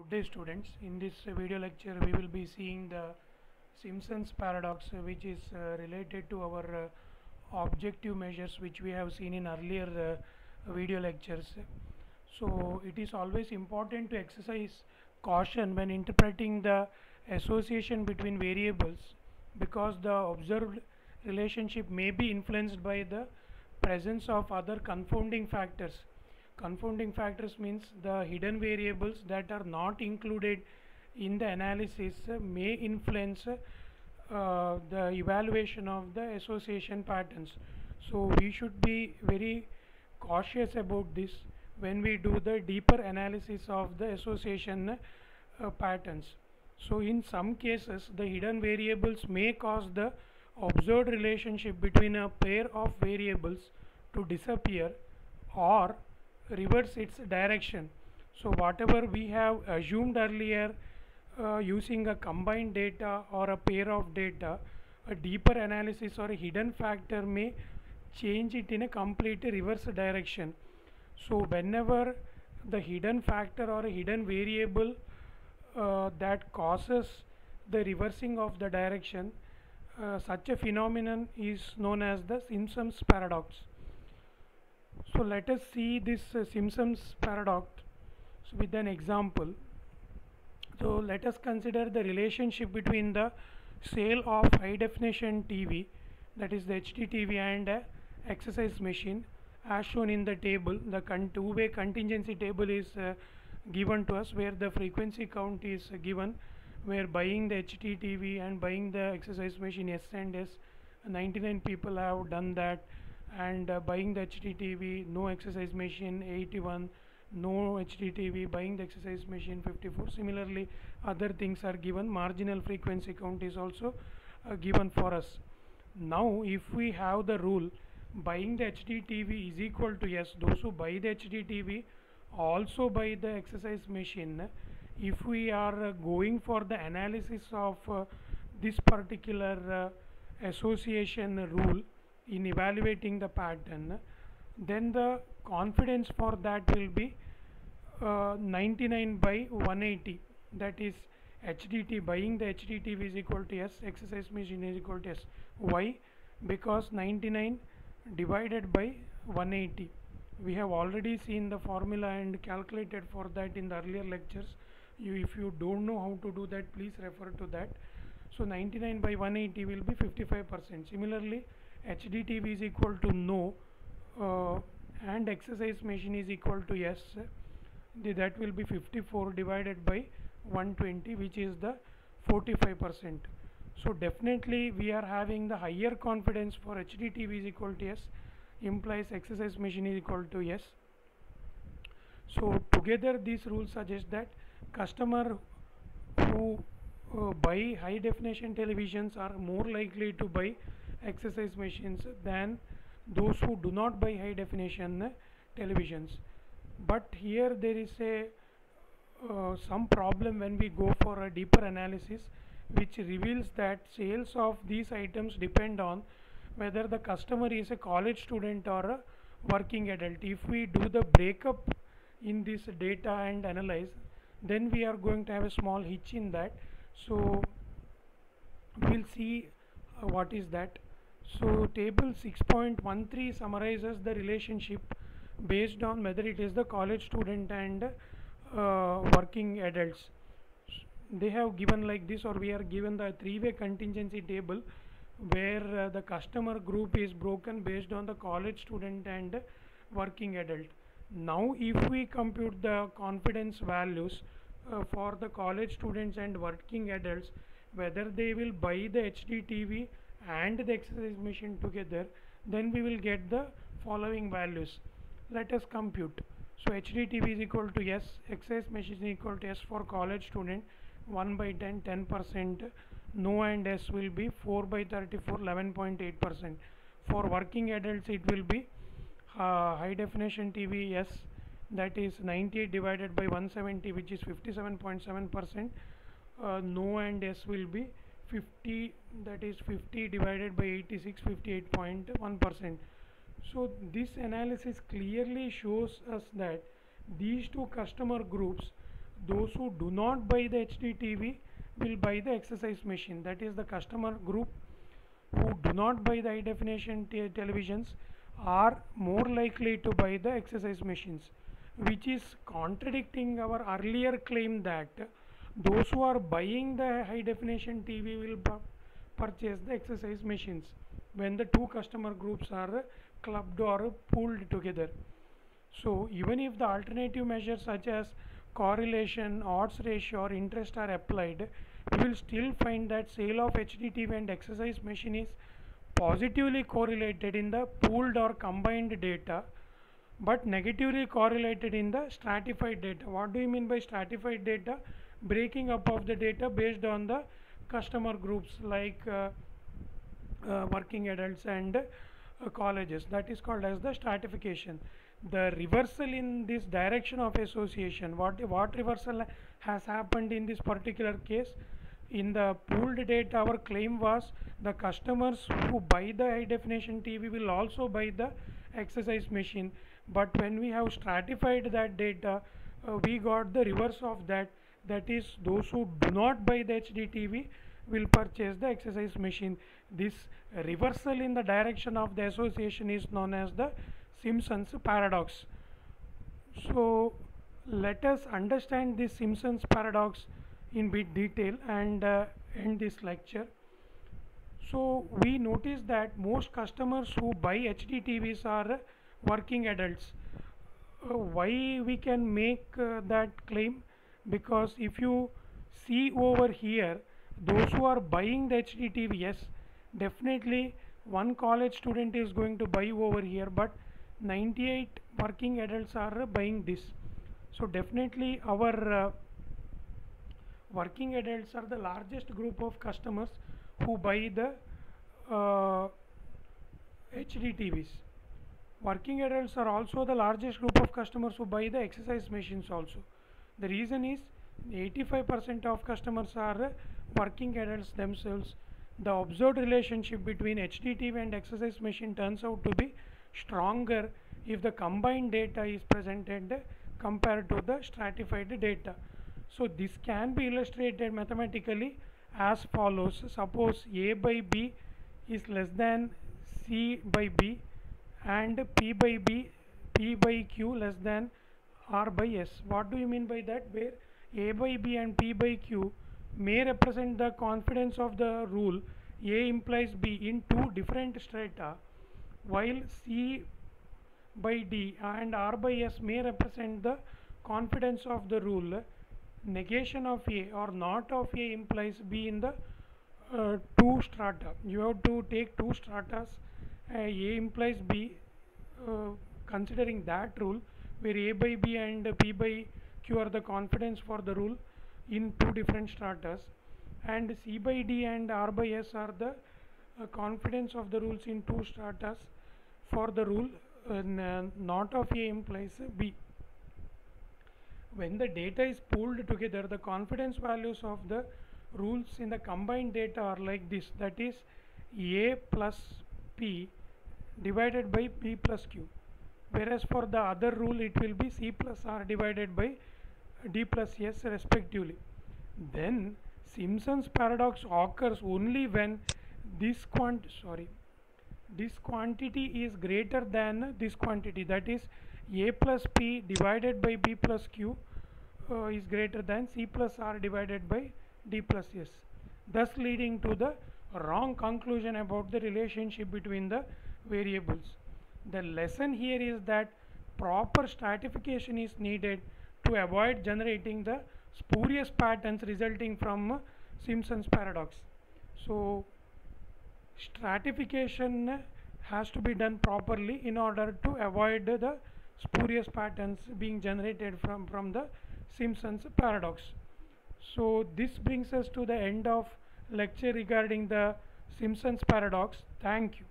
Good day students. In this video lecture we will be seeing the Simpson's paradox which is related to our objective measures which we have seen in earlier video lectures. So it is always important to exercise caution when interpreting the association between variables because the observed relationship may be influenced by the presence of other confounding factors. Confounding factors means the hidden variables that are not included in the analysis may influence the evaluation of the association patterns. So we should be very cautious about this when we do the deeper analysis of the association patterns. So in some cases the hidden variables may cause the observed relationship between a pair of variables to disappear or reverse its direction. So whatever we have assumed earlier using a combined data or a pair of data, a deeper analysis or a hidden factor may change it in a complete reverse direction. So whenever the hidden factor or a hidden variable that causes the reversing of the direction, such a phenomenon is known as the Simpson's paradox. So let us see this Simpson's paradox with an example. So let us consider the relationship between the sale of high definition TV, that is the HD TV, and a exercise machine as shown in the table. The two-way contingency table is given to us where the frequency count is given, where buying the HD TV and buying the exercise machine yes and yes, 99 people have done that, and buying the HD TV, no exercise machine 81, no HD TV, buying the exercise machine 54. Similarly other things are given. Marginal frequency count is also given for us. Now if we have the rule buying the HD TV is equal to yes, those who buy the HD TV also buy the exercise machine, if we are going for the analysis of this particular association rule in evaluating the pattern, then the confidence for that will be 99 by 180, that is HDT, buying the HDT is equal to S, exercise machine is equal to S. Why? Because 99 divided by 180. We have already seen the formula and calculated for that in the earlier lectures. If you don't know how to do that, please refer to that. So 99 by 180 will be 55%. Similarly HDTV is equal to no and exercise machine is equal to yes, that will be 54 divided by 120, which is the 45%. So definitely we are having the higher confidence for HDTV is equal to yes, implies exercise machine is equal to yes. So together these rules suggest that customer who buy high definition televisions are more likely to buy exercise machines than those who do not buy high definition televisions. But here there is a some problem when we go for a deeper analysis, which reveals that sales of these items depend on whether the customer is a college student or a working adult. If we do the breakup in this data and analyze, then we are going to have a small hitch in that. So we will see what is that. So table 6.13 summarizes the relationship based on whether it is the college student and working adults. They have given like this, or we are given the three-way contingency table where the customer group is broken based on the college student and working adult. Now if we compute the confidence values for the college students and working adults, whether they will buy the HD TV and the exercise machine together, then we will get the following values. Let us compute. So HD TV is equal to yes, exercise machine is equal to yes for college student 1 by 10, 10%, no and S will be 4 by 34, 11.8%. For working adults it will be high definition TV yes, that is 98 divided by 170, which is 57.7%. No and S will be 50, that is 50 divided by 86, 58.1%. So this analysis clearly shows us that these two customer groups, those who do not buy the HDTV will buy the exercise machine. That is, the customer group who do not buy the high definition televisions are more likely to buy the exercise machines, which is contradicting our earlier claim that those who are buying the high definition TV will purchase the exercise machines when the two customer groups are clubbed or pooled together. So even if the alternative measures such as correlation, odds ratio or interest are applied, we will still find that sale of HDTV and exercise machine is positively correlated in the pooled or combined data, but negatively correlated in the stratified data. What do you mean by stratified data? Breaking up of the data based on the customer groups like working adults and colleges. That is called as the stratification. The reversal in this direction of association, what reversal has happened in this particular case? In the pooled data, our claim was the customers who buy the high definition TV will also buy the exercise machine, but when we have stratified that data, we got the reverse of that. That is, those who do not buy the HDTV will purchase the exercise machine. This reversal in the direction of the association is known as the Simpson's paradox. So let us understand this Simpson's paradox in bit detail and end this lecture. So we notice that most customers who buy HDTVs are working adults. Why we can make that claim? Because if you see over here, those who are buying the HDTV, yes, definitely one college student is going to buy over here, but 98 working adults are buying this. So definitely our working adults are the largest group of customers who buy the HDTVs. Working adults are also the largest group of customers who buy the exercise machines also. The reason is 85% of customers are working adults themselves. The observed relationship between HDTV and exercise machine turns out to be stronger if the combined data is presented compared to the stratified data. So this can be illustrated mathematically as follows. Suppose A by B is less than C by B and P by Q less than R by S. What do you mean by that? Where A by B and P by Q may represent the confidence of the rule A implies B in two different strata, while C by D and R by S may represent the confidence of the rule negation of A or not of A implies B in the two strata. You have to take two stratas, A implies B, considering that rule where A by B and P by Q are the confidence for the rule in two different stratas, and C by D and R by S are the confidence of the rules in two stratas for the rule not of A implies B. When the data is pooled together, the confidence values of the rules in the combined data are like this, that is A plus P divided by P plus Q, whereas for the other rule it will be C plus R divided by D plus S respectively. Then Simpson's paradox occurs only when this quantity is greater than this quantity, that is A plus P divided by B plus Q is greater than C plus R divided by D plus S, thus leading to the wrong conclusion about the relationship between the variables. The lesson here is that proper stratification is needed to avoid generating the spurious patterns resulting from Simpson's paradox. So stratification has to be done properly in order to avoid the spurious patterns being generated from the Simpson's paradox. So this brings us to the end of lecture regarding the Simpson's paradox. Thank you.